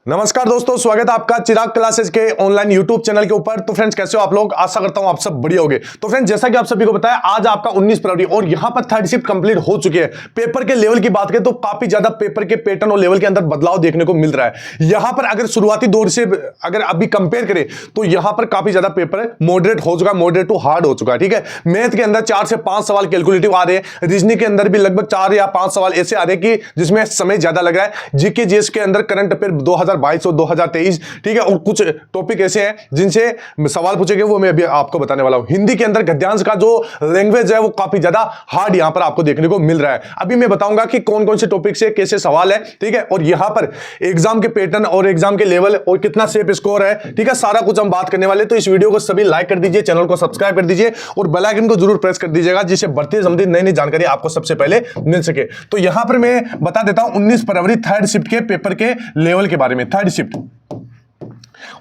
नमस्कार दोस्तों, स्वागत है आपका चिराग क्लासेस के ऑनलाइन यूट्यूब चैनल के ऊपर। तो फ्रेंड्स, कैसे हो आप लोग? आशा करता हूं आप सब बढ़िया होंगे। तो फ्रेंड्स, जैसा कि आप सभी को पता है, आज आपका 19 फरवरी और यहां पर थर्ड शिफ्ट कंप्लीट हो चुकी है। पेपर के लेवल की बात करें तो काफी ज्यादा पेपर के पैटर्न और लेवल के अंदर बदलाव देखने को मिल रहा है। यहां पर अगर शुरुआती दौर से अगर अभी कंपेयर करें तो यहां पर काफी ज्यादा पेपर मॉडरेट हो चुका है, मॉडरेट टू हार्ड हो चुका है। ठीक है, मैथ के अंदर 4 से 5 सवाल कैलकुलेटिव आ रहे हैं। रीजनिंग के अंदर भी लगभग 4 या 5 सवाल ऐसे आ रहे हैं कि जिसमें समय ज्यादा लग रहा है। जीके जीएस के अंदर करंट अफेयर 2022 और 2023, ठीक है, और कुछ टॉपिक ऐसे हैं जिनसे सवाल पूछेंगे, वो मैं अभी आपको बताने वाला हूं। हिंदी के अंदर गद्यांश का जो लैंग्वेज है वो काफी ज्यादा हार्ड यहां पर आपको देखने को मिल रहा है। अभी मैं बताऊंगा कि कौन कौन से टॉपिक से कैसे सवाल है, ठीक है, और यहां पर एग्जाम के पैटर्न और एग्जाम के लेवल और कितना सेफ स्कोर है, ठीक है, सारा कुछ हम बात करने वाले। तो इस वीडियो को सभी लाइक कर दीजिए, चैनल को सब्सक्राइब कर दीजिए और बेल आइकन को जरूर प्रेस कर दीजिएगा, जिससे बढ़ती संबंधित नई नई जानकारी आपको सबसे पहले मिल सके। तो यहां पर मैं बता देता हूं 19 फरवरी थर्ड शिफ्ट के पेपर के लेवल के बारे में। थर्ड शिफ्ट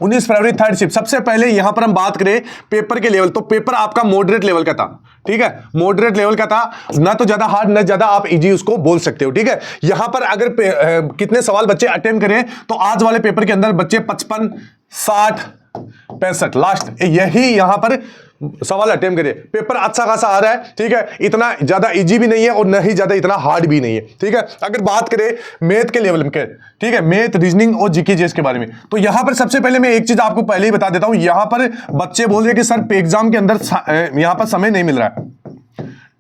19 फरवरी थर्ड शिफ्ट। सबसे पहले यहां पर हम बात करें पेपर के लेवल, तो पेपर आपका मॉडरेट लेवल का था। ठीक है, मॉडरेट लेवल का था, ना तो ज्यादा हार्ड ना ज्यादा आप इजी उसको बोल सकते हो। ठीक है, यहां पर अगर कितने सवाल बच्चे अटेम्प्ट करें तो आज वाले पेपर के अंदर बच्चे 55, 60, 65 लास्ट यही यहां पर सवाल अटेम्प्ट करिए। पेपर अच्छा खासा आ रहा है, ठीक है, इतना ज्यादा इजी भी नहीं है और नहीं ज्यादा इतना हार्ड भी नहीं है। ठीक है, अगर बात करें मैथ के लेवल में, ठीक है, मैथ, रीजनिंग और जीके जीएस के बारे में, तो यहां पर सबसे पहले मैं एक चीज आपको पहले ही बता देता हूं। यहां पर बच्चे बोल रहे हैं कि सर एग्जाम के अंदर यहां पर समय नहीं मिल रहा है,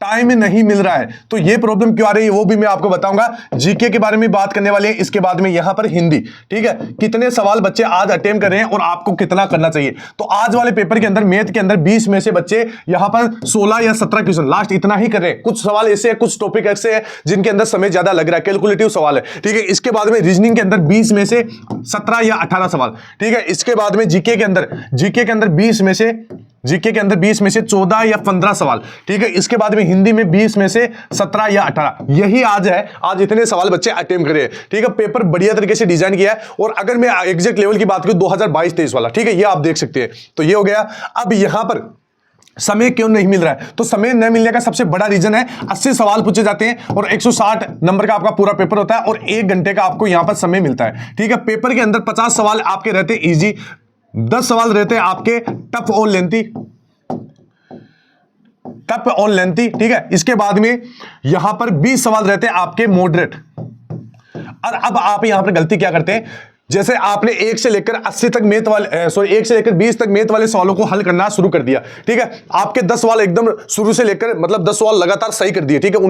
टाइम नहीं मिल रहा है। तो ये प्रॉब्लम क्यों आ रही है वो भी मैं आपको बताऊंगा। जीके के बारे में बात करने वाले हैं, इसके बाद में यहां पर हिंदी, ठीक है, कितने सवाल बच्चे आज अटेम्प्ट कर रहे हैं और आपको कितना करना चाहिए। तो आज वाले पेपर के अंदर मैथ के अंदर 20 में से बच्चे यहां पर 16 या 17 क्वेश्चन लास्ट इतना ही कर रहे हैं। कुछ सवाल ऐसे हैं, कुछ टॉपिक ऐसे हैं जिनके अंदर समय ज्यादा लग रहा है, कैलकुलेटिव सवाल है। ठीक है, इसके बाद में रीजनिंग के अंदर 20 में से 17 या 18 सवाल। ठीक है, इसके बाद में जीके के अंदर 20 में से 14 या 15 सवाल। ठीक है, इसके बाद में हिंदी में 20 में से 17 या 18, यही आज है। आज इतने सवाल बच्चे अटेम्प्ट करे। ठीक है, पेपर बढ़िया तरीके से डिजाइन किया है। और अगर मैं एग्जैक्ट लेवल की बात करूं 2022-23 वाला, ठीक है, ये आप देख सकते हैं। तो ये हो गया। अब यहां पर समय क्यों नहीं मिल रहा है, तो समय नहीं मिलने का सबसे बड़ा रीजन है 80 सवाल पूछे जाते हैं और 160 नंबर का आपका पूरा पेपर होता है और 1 घंटे का आपको यहां पर समय मिलता है। ठीक है, पेपर के अंदर 50 सवाल आपके रहते हैं इजी, 10 सवाल रहते हैं आपके टफ और लेंथी, टफ और लेंथी। ठीक है, इसके बाद में यहां पर 20 सवाल रहते हैं आपके मॉडरेट। और अब आप यहां पर गलती क्या करते हैं, जैसे आपने 1 से लेकर 80 तक मैथ वाले 1 से लेकर 20 तक मैथ वाले सवालों को हल करना शुरू कर दिया। ठीक है, आपके 10 सवाल एकदम शुरू से लेकर मतलब 10 सवाल लगातार सही कर दिए। ठीक है,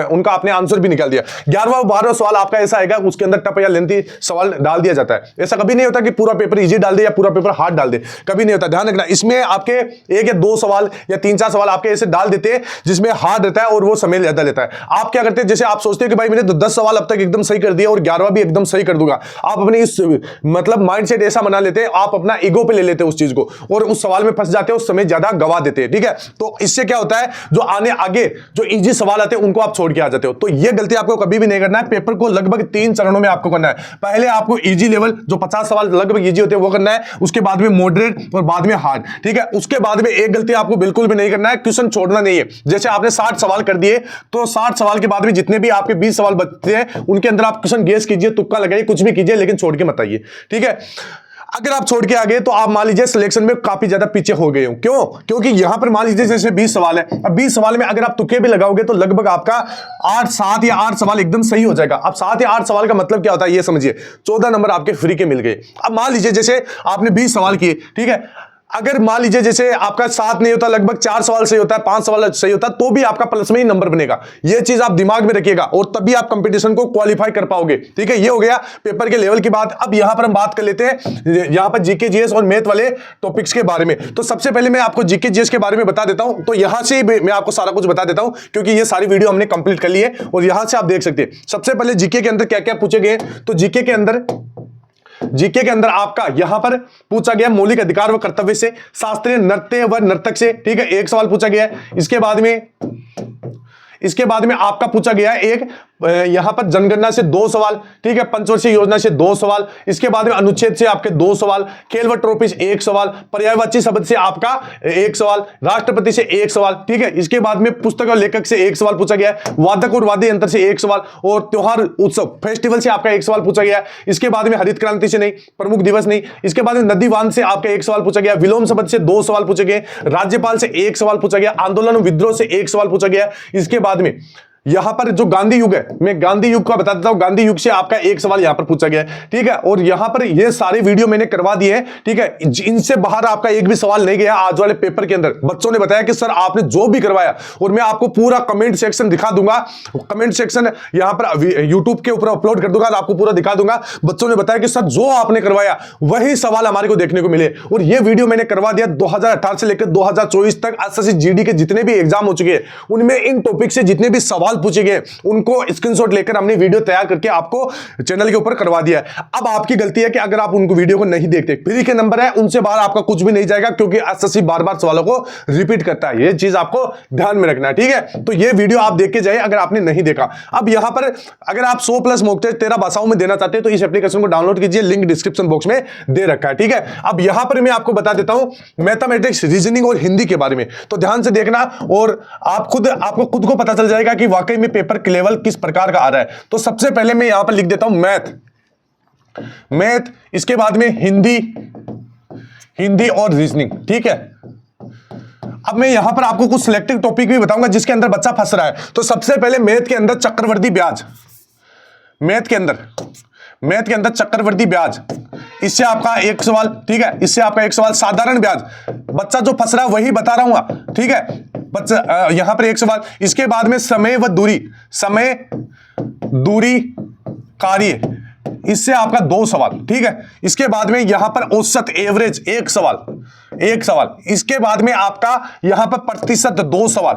उनका आपने आंसर भी निकाल दिया। 11वां 12वां सवाल आपका ऐसा आएगा उसके अंदर टफ या लेंथी सवाल डाल दिया जाता है। ऐसा कभी नहीं होता कि पूरा पेपर इजी डाल दे या पूरा पेपर हार्ड डाल दे, कभी नहीं होता। ध्यान रखना, इसमें आपके 1 या 2 सवाल या 3-4 सवाल आपके ऐसे डाल देते हैं जिसमें हार्ड रहता है और वो समय ज्यादा लेता है। आप क्या करते हैं, जैसे आप सोचते हैं कि भाई मैंने 10 सवाल अब तक एकदम सही कर दिया और 11वां भी एकदम सही कर दूंगा। आप अपने इस मतलब माइंडसेट ऐसा बना लेते हैं, आप अपना ईगो पे ले लेते हैं उस चीज को और उस सवाल में फंस जाते हैं, उस समय ज्यादा गवा देते हैं। ठीक है, तो इससे क्या होता है, जो आगे जो इजी सवाल आते हैं उनको आप छोड़ के आ जाते हो। तो ये गलती आपको कभी भी नहीं करना है। पेपर को लगभग 3 चरणों में आपको करना है। पहले आपको इजी लेवल जो 50 सवाल लगभग इजी होते हैं वो करना है, उसके बाद में मॉडरेट और बाद में हार्ड। ठीक है, उसके बाद में एक गलती आपको बिल्कुल भी नहीं करना है, क्वेश्चन छोड़ना नहीं है। जैसे आपने 60 सवाल कर दिए तो 60 सवाल के बाद में जितने भी आपके 20 सवाल बचते हैं उनके अंदर आप क्वेश्चन गेस कीजिए, तुक्का लगाइए, कुछ भी कीजिए, लेकिन छोड़ के मत आइए। ठीक है, अगर आप छोड़ के आ गए तो आप मान लीजिए सिलेक्शन में काफी ज्यादा पीछे हो गए हो। क्यों? क्योंकि यहां पर मान लीजिए जैसे 20 सवाल है, अब 20 सवाल में अगर आप तुक्के भी लगाओगे तो लगभग आपका 7 या 8 सवाल एकदम सही हो जाएगा। अब 7 या 8 सवाल का मतलब क्या होता है ये समझिए, 14 नंबर आपके फ्री के मिल गए। अब मान लीजिए जैसे आपने 20 सवाल किए, ठीक है, अगर मान लीजिए जैसे आपका 7 नहीं होता, लगभग 4 सवाल सही होता है, 5 सवाल सही होता है, तो भी आपका प्लस में ही नंबर बनेगा। ये चीज आप दिमाग में रखिएगा और तभी आप कंपटीशन को क्वालिफाई कर पाओगे। ठीक है, ये हो गया पेपर के लेवल की बात। अब यहां पर हम बात कर लेते हैं यहां पर जीके जीएस और मैथ वाले टॉपिक्स के बारे में। तो सबसे पहले मैं आपको जीके जीएस के बारे में बता देता हूं। तो यहां से मैं आपको सारा कुछ बता देता हूं क्योंकि ये सारी वीडियो हमने कंप्लीट कर ली है और यहां से आप देख सकते हैं। सबसे पहले जीके के अंदर क्या क्या पूछे गए, तो जीके के अंदर आपका यहां पर पूछा गया मौलिक अधिकार व कर्तव्य से, शास्त्रीय नृत्य व नर्तक से। ठीक है, एक सवाल पूछा गया है। इसके बाद में इसके बाद में आपका पूछा गया है एक यहां पर जनगणना से 2 सवाल, ठीक है, पंचवर्षीय योजना से 2 सवाल, इसके बाद में अनुच्छेद से आपके 2 सवाल, खेल व ट्रॉफी से 1 सवाल, पर्यायवाची शब्द से आपका 1 सवाल, राष्ट्रपति से 1 सवाल, ठीक है, इसके बाद में पुस्तक और लेखक से 1 सवाल पूछा गया है, वादक और वाद्य यंत्र से 1 सवाल, और त्योहार उत्सव फेस्टिवल से आपका 1 सवाल पूछा गया है। इसके बाद में हरित क्रांति से नहीं, प्रमुख दिवस नहीं, इसके बाद में नदी बांध से आपका 1 सवाल पूछा गया, विलोम शब्द से 2 सवाल पूछे गए, राज्यपाल से 1 सवाल पूछा गया, आंदोलन विद्रोह से 1 सवाल पूछा गया। इसके बाद में यहां पर जो गांधी युग है, मैं गांधी युग का बता देता हूं, गांधी युग से आपका 1 सवाल यहां पर पूछा गया है, ठीक है, और यहां पर ये सारे वीडियो मैंने करवा दिए हैं, ठीक है, इनसे बाहर आपका एक भी सवाल नहीं गया आज वाले पेपर के अंदर। बच्चों ने बताया कि सर आपने जो भी करवाया, और मैं आपको पूरा कमेंट सेक्शन दिखा दूंगा, कमेंट सेक्शन यहां पर यूट्यूब के ऊपर अपलोड कर दूंगा, आपको पूरा दिखा दूंगा। बच्चों ने बताया कि सर जो आपने करवाया वही सवाल हमारे को देखने को मिले, और ये वीडियो मैंने करवा दिया 2018 से लेकर 2024 तक एसएससी जीडी के जितने भी एग्जाम हो चुके हैं, उनमें इन टॉपिक से जितने भी सवाल पूछे गए उनको स्क्रीनशॉट लेकर हमने वीडियो तैयार करके आपको चैनल के ऊपर करवा दिया है। अब आपकी गलती है कि अगर आप उनको वीडियो को नहीं देखते, फ्री के नंबर है, उनसे बाहर आपका कुछ भी नहीं जाएगा, क्योंकि एसएससी बार-बार सवालों को रिपीट करता है। ये चीज आपको ध्यान में रखना है, ठीक है। तो ये वीडियो आप देख के जाइए अगर आपने नहीं देखा। अब यहां पर अगर आप 100 प्लस मॉक टेस्ट 13 भाषाओं में देना चाहते हैं तो इस एप्लीकेशन को डाउनलोड कीजिए, लिंक डिस्क्रिप्शन बॉक्स में दे रखा है, ठीक है। अब यहां पर मैं आपको बता देता हूं मैथमेटिक्स, रीजनिंग और हिंदी के बारे में, तो ध्यान से देखना, और आपको खुद को पता चल जाएगा कि वाकई में पेपर के लेवल किस प्रकार का आ रहा है। तो सबसे पहले मैं यहां पर लिख देता हूं मैथ, इसके बाद में हिंदी और रीजनिंग, ठीक है। अब मैं यहां पर आपको कुछ सिलेक्टिव टॉपिक भी बताऊंगा जिसके अंदर बच्चा फंस रहा है। तो सबसे पहले मैथ के अंदर चक्रवर्ती ब्याज, मैथ के अंदर चक्रवर्ती ब्याज, इससे आपका 1 सवाल, ठीक है, इससे आपका 1 सवाल। साधारण ब्याज, बच्चा जो फंस रहा है वही बता रहा हूं, ठीक है, बच्चा यहां पर 1 सवाल। इसके बाद में समय व दूरी, दूरी कार्य, इससे आपका 2 सवाल, ठीक है। इसके बाद में यहां पर औसत एवरेज 1 सवाल। इसके बाद में आपका यहां पर प्रतिशत 2 सवाल।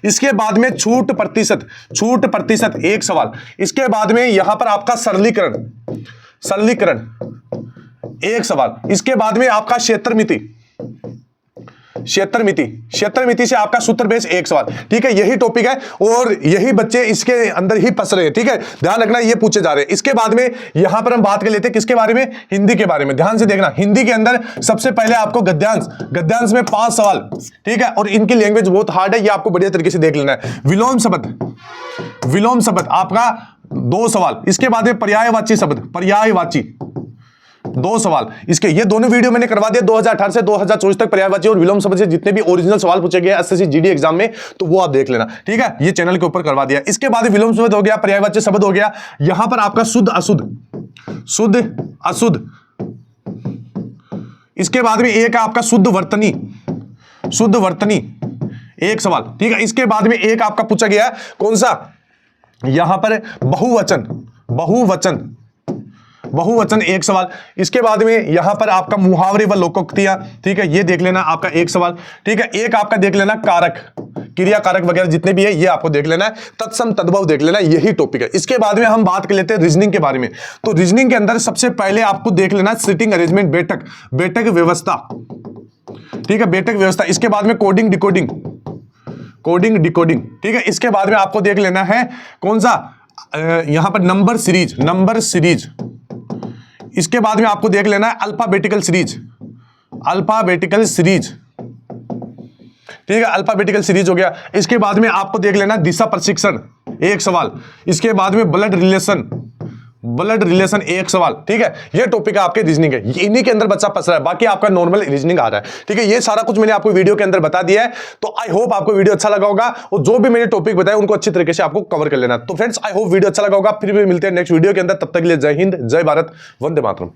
इसके बाद में छूट प्रतिशत 1 सवाल। इसके बाद में यहां पर आपका सरलीकरण 1 सवाल। इसके बाद में आपका क्षेत्रमिति से आपका सूत्र बेस 1 सवाल, ठीक है। यही टॉपिक है और यही बच्चे इसके अंदर ही फंस रहे हैं, ठीक है, ध्यान रखना, ये पूछे जा रहे हैं। इसके बाद में यहां पर हम बात कर लेते हैं किसके बारे में, हिंदी के बारे में। ध्यान से देखना, हिंदी के अंदर सबसे पहले आपको गद्यांश में 5 सवाल, ठीक है, और इनकी लैंग्वेज बहुत हार्ड है, ये आपको बढ़िया तरीके से देख लेना है। विलोम शब्द आपका 2 सवाल। इसके बाद में पर्यायवाची शब्द, 2 सवाल। इसके ये दोनों वीडियो मैंने करवा दिया 2018 से 2024 तक, पर्यायवाची और विलोम शब्द से जितने भी ओरिजिनल सवाल पूछे गए एसएससी जीडी एग्जाम में, तो वो आप देख लेना, ठीक है, ये चैनल के ऊपर करवा दिया। इसके बाद विलोम शब्द हो गया, पर्यायवाची शब्द हो गया, यहां पर आपका शुद्ध अशुद्ध। इसके बाद में एक आपका शुद्ध वर्तनी 1 सवाल, ठीक है। इसके बाद में एक आपका पूछा गया कौन सा, यहां पर बहुवचन 1 सवाल। इसके बाद में यहां पर आपका मुहावरे व लोकोक्तियां, ठीक है, ये देख लेना आपका 1 सवाल, ठीक है। एक आपका देख लेना कारक, क्रिया कारक वगैरह जितने भी है ये आपको देख लेना है, तत्सम तद्भव देख लेना, यही टॉपिक है। इसके बाद में हम बात कर लेते हैं रीजनिंग के बारे में। तो रीजनिंग के अंदर सबसे पहले आपको देख लेना सिटिंग अरेंजमेंट, बैठक व्यवस्था, ठीक है, बैठक व्यवस्था। इसके बाद में कोडिंग डिकोडिंग, ठीक है। इसके बाद में आपको देख लेना है कौन सा, यहां पर नंबर सीरीज। इसके बाद में आपको देख लेना है अल्फाबेटिकल सीरीज, ठीक है, अल्फाबेटिकल सीरीज हो गया। इसके बाद में आपको देख लेना दिशा प्रशिक्षण 1 सवाल। इसके बाद में ब्लड रिलेशन 1 सवाल, ठीक है। ये टॉपिक आपके रीजनिंग है, इन्हीं के अंदर बच्चा फंस रहा है, बाकी आपका नॉर्मल रीजनिंग आ रहा है, ठीक है। ये सारा कुछ मैंने आपको वीडियो के अंदर बता दिया है। तो आई होप आपको वीडियो अच्छा लगा होगा, और जो भी मैंने टॉपिक बताया उनको अच्छी तरीके से आपको कवर कर लेना। तो फ्रेंड्स, आई होप वीडियो अच्छा लगा होगा। फिर भी मिलते हैं नेक्स्ट वीडियो के अंदर, तब तक के लिए जय हिंद, जय भारत, वंदे मातरम।